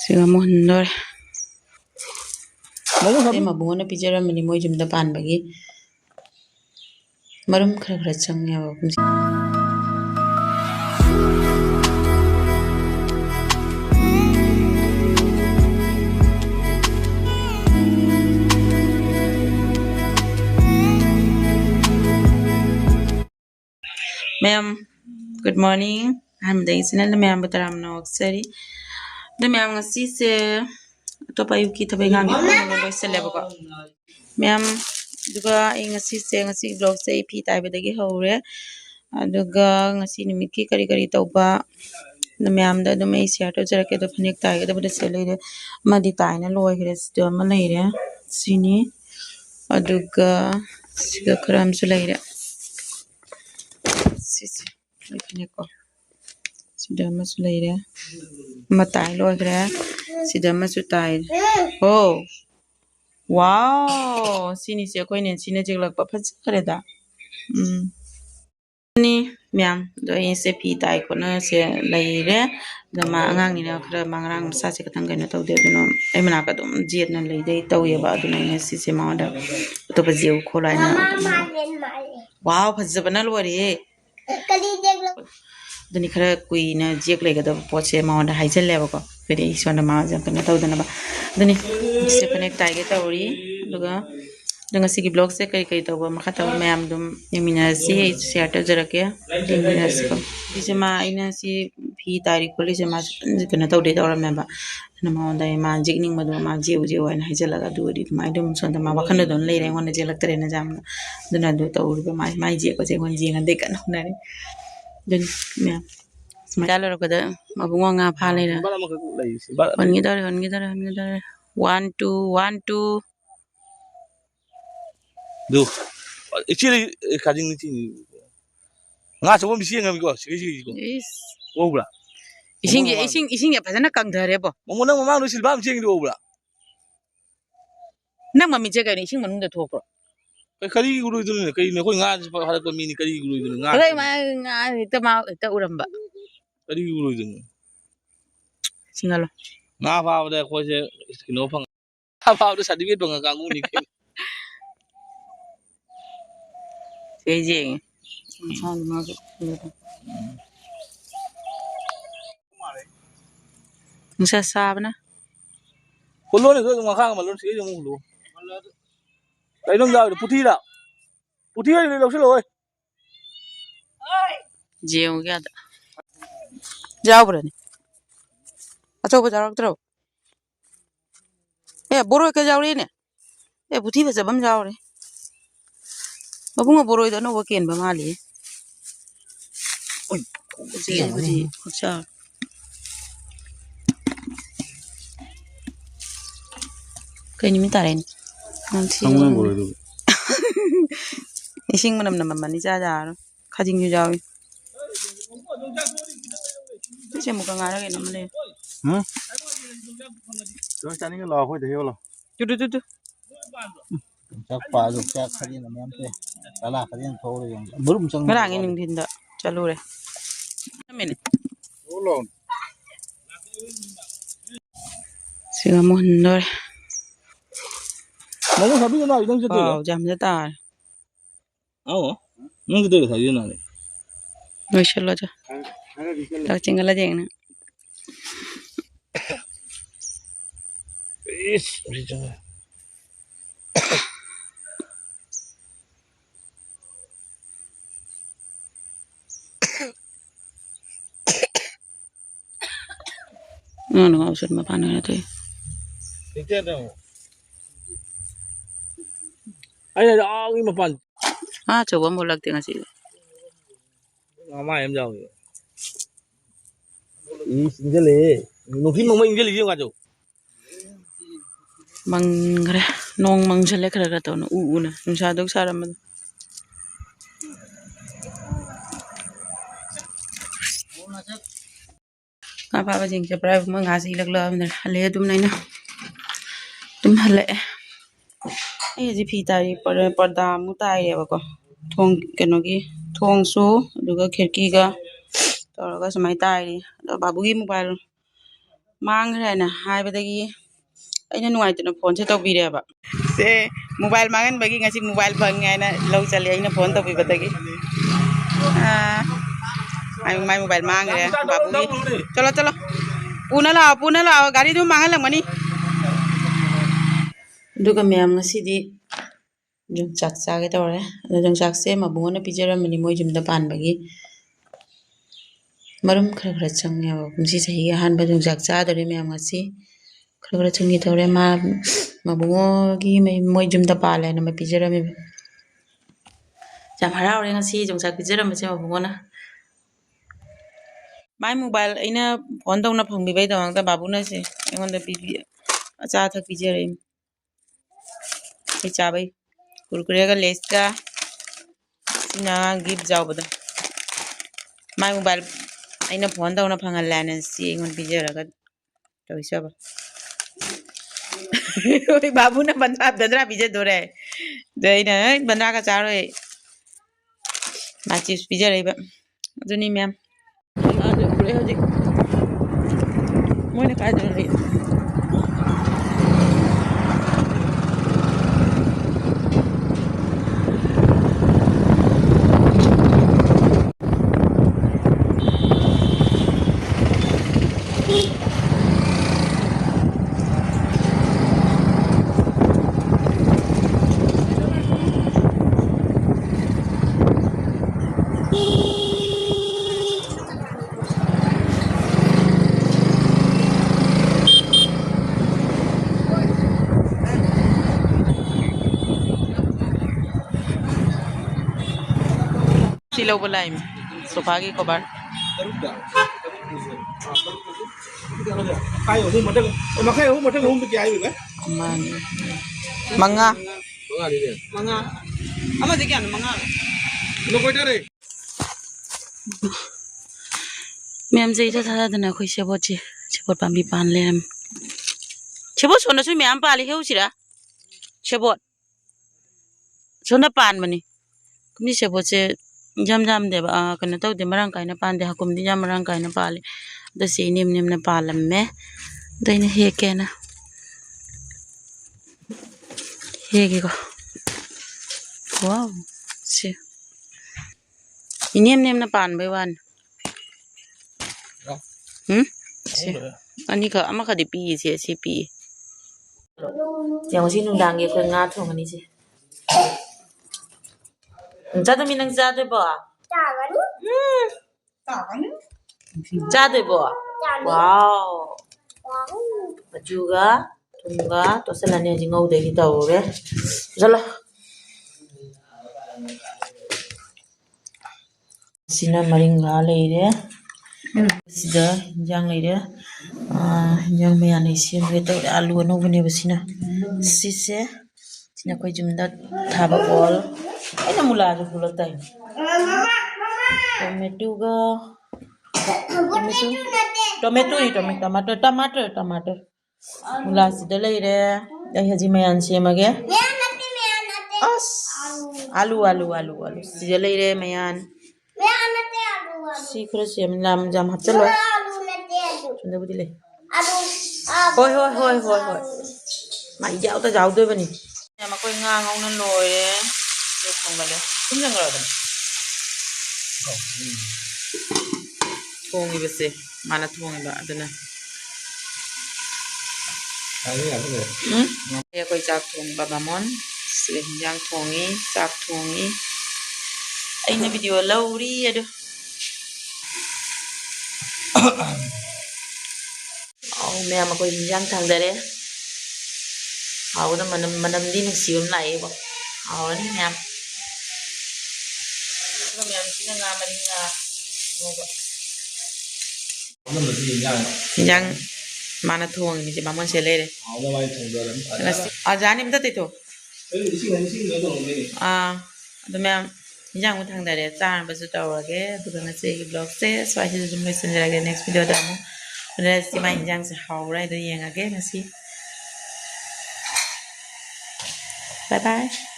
Siga mohondor. Saya mabungo na pijara mani mo jumda pan bagi. Marum khara chang ya ba. Ma'am, good morning. I'm the incident ma'am bataram na oksari. The ma'am ngasi se to pa yuki to bengang ko lo sele ba ko. Ma'am duga ngasi se ngasi vlog se phi tai ba dagi hore. Aduga ngasi nimit ki kari kari tauba the ma'am da do mai share to jara ke do phanik tai ga da sele re madi tai na loi gre sto ma lai re sini aduga siga kram su lai re sisi phanik ko sida ma su lai re ma tai loi gre sida ma su tai oh wow sini se koi nen sini jiglak pa phaj kare da ni ma'am do yin se phi tai ko na se lai re da ma angang ni na khra mangrang sa se katang ga na taw de no ai mana ka dum jet na lai dai taw ye ba du na yin si se ma da to ba jiu kholai na wow phaj ba na lo re kali jek lo dani khara kui na jek lai ga da pot se ma da hai jel le ba ko fere i son da ma ja na taw da na ba dani se connect tai ga taw ri duga dengan segi blog se kai taw ba ma khata ma'am dum yamina si share ta jara ke yamina ko ise ma ina si phi tari ko le ma kana taw de taw ra ma ba na ma da ma jigning ma do ma je u je wa na hajala ga du ri ma dum son da ma wa khana don le re ngona je lak tre na jam duna do taw ri ba ma je ko je ngon je ngan de kan na re den ma'am ma dalo ko da ma bu nga pha le ra hon ngi dare 1 2 1 2 do ichili kajing ni chini nga so mi singa mi ko sigi ko o bra ising ya phajana kang dhare bo mo na mo ma no silba mi singi o bra nang ma mi je ga ni ising manung da thok ro kari guru du ne kai ne ko nga ha ko mi ni kari guru du nga kai ma ita uramba kari guru du singalo nga fa da ko je no phang ha fa da certificate bang ka ngu ni ke je san ma ko nsa sabna ko lo ne ko nga kha ma lo si je mu lo kai dong da puthi ni lo se lo oi je ho gya da जाओ बरनी अच्छा वो जाओ तरो ए बोरो के जाओ रे ने ए बुथी बे जबम जाओ रे बबुंगा बोरो इदनो वकेन बा माली ओय जी बुथी अच्छा कहीं नहीं तारे नम सी बोरो दो इसिंग मनम नम मनी जा जा खाजिंग ju जाओ से मुका ngara ke nam le cho chani cái lò khôi thế lo tu chắc pa rồi chắc khadi na mem te kala khadi na thore yung burum chang ngara ngi ning thinda chalu re mene lo siga mohondor mo mo sabi na idang jete wow jam ja tar ao mo jete sa yena ne mashallah ja tak chingala jeng na is rijang no usur ma pana na te ite da ai da ai ma pan coba mo lag te ngasi ma em jaw is injele no ki mo injele ji nga jo mangra nong mangjale khara to no u na nungsa dok saram apa ba jing chapra ma ngasi lag la hale dum nai na tum hale ai ji phi tai parda mu tai re ba ko thong keno gi thong su duga khirki ga toraga samai tai ri babu gi mobile ꯃꯥꯡꯈ꯭ꯔꯦꯅ ꯍꯥꯏꯕꯗꯒꯤ ꯑꯩꯅ ꯅꯨꯡꯉꯥꯏꯇꯅ ꯐꯣꯟꯁꯦ ꯇꯧꯕꯤꯔꯦꯕ ꯁꯦ mobile ꯃꯥꯡꯍꯟꯕꯒꯤ ꯉꯁꯤ mobile ꯐꯪꯉꯦ ꯍꯥꯏꯅ ꯂꯧ ꯆꯠꯂꯦ ꯑꯩꯅ phone ꯇꯧꯕꯤꯕꯗꯒꯤ my mobile मांग रहे बाबू की चलो चलो पुनः लाओ गाड़ी तुम मांग लमनी मैम जोंचाक चागे तौरे जोंचाक से मबुंगों पीजरमनी मोई जुमदा पानबगी मरुम खर खर चंगे कुमसी सही अहानबा जोंचाक चादरे मैम ngasi खर खर चंगे तौरे मा मबुंगों की मोई जुमदा पाले न पीजरमे जाम हराउरे ngasi जोंचाक पीजरमसे मबुंगों माई मोबाइल अना फोन तौना फंगबीबैदमक्ता बाबूना से अꯩꯉꯣꯟꯗ पीबी अचा अथक पीजरे चाबै कुरकुरेगा लेसका सिना गिफ्ट जाउबदा माई मोबाइल अना फोन तौना फंगहल्लाने सी अꯩꯉꯣꯟꯗ पीजरगा तौइसबा ओइ बाबूना बंद्रा पीजदोरे दैना बंद्रा का चारोय माचिस पीजरेबा अदुनी मैम हजिक मोइना कायदन लई सिलो बुलाई सोफा की कवर मंगा मैम से इधर था दना कोई सेबोट पामी पान ले सेबोट सोना सु मैम पाली है उसिरा सेबोट सोना पान बनी कुमनी सेबोट से जम देबा कने तौदे मरंग कायना पानदे हकुमदी जम मरंग कायना पाले दसे नेम नेमना पालम्मे दैना हेकेना हेगेको वाव से नेम नेमना पानबे वान से अनि ख अमा खदि पी से सी पी जेंग सी नुंदांगे खो nga thongani se चादो मिनंग चादो बो चादो बो वाव बजुगा तुंगा तो सलाने जिंगौ देगी तौरे चलो सिना मरिंगा लेरे सिदा इंजांग लेरे इंजांग मयानै सेमगे तौरे आलू अनौबने बसिना सिसे सिना कोई जुमदा थाबा ऑल ऐना मुलाजु फुलताई टमाटर मुला सिदा लेरे आई हजी मयान सेमगे अस आलू सिदा लेरे मयान सी खरा सेम नाम जाम हचलो सुंदर बुदी ले होय माई जाउदो बनी यामा कोई nga ngौना लोरे जो थंगले तुम जंगरादन थोंगी बसे माना थोंगी बा अदना ये कोई चाक थोंग बाबामोन से हिंजांग थोंगी चाक थोंगी अइना वीडियो लौरी अदो मैम कोई हिंजांग थांगदरे हाउदा मनम दी नुसियम लाएबो हाउरनी मैम सिना nga maringa हिंजांग माना थोंग नि जे बामन से लेरे आजानी मत तेतो अदो मैम हिंजांग मु थांगदरे चान बसु तौरगे दुगा ngasi gi blog se swasi zum messengerage next video da mu resi ma हिंजांग से हाउrai do yengage ngasi bye bye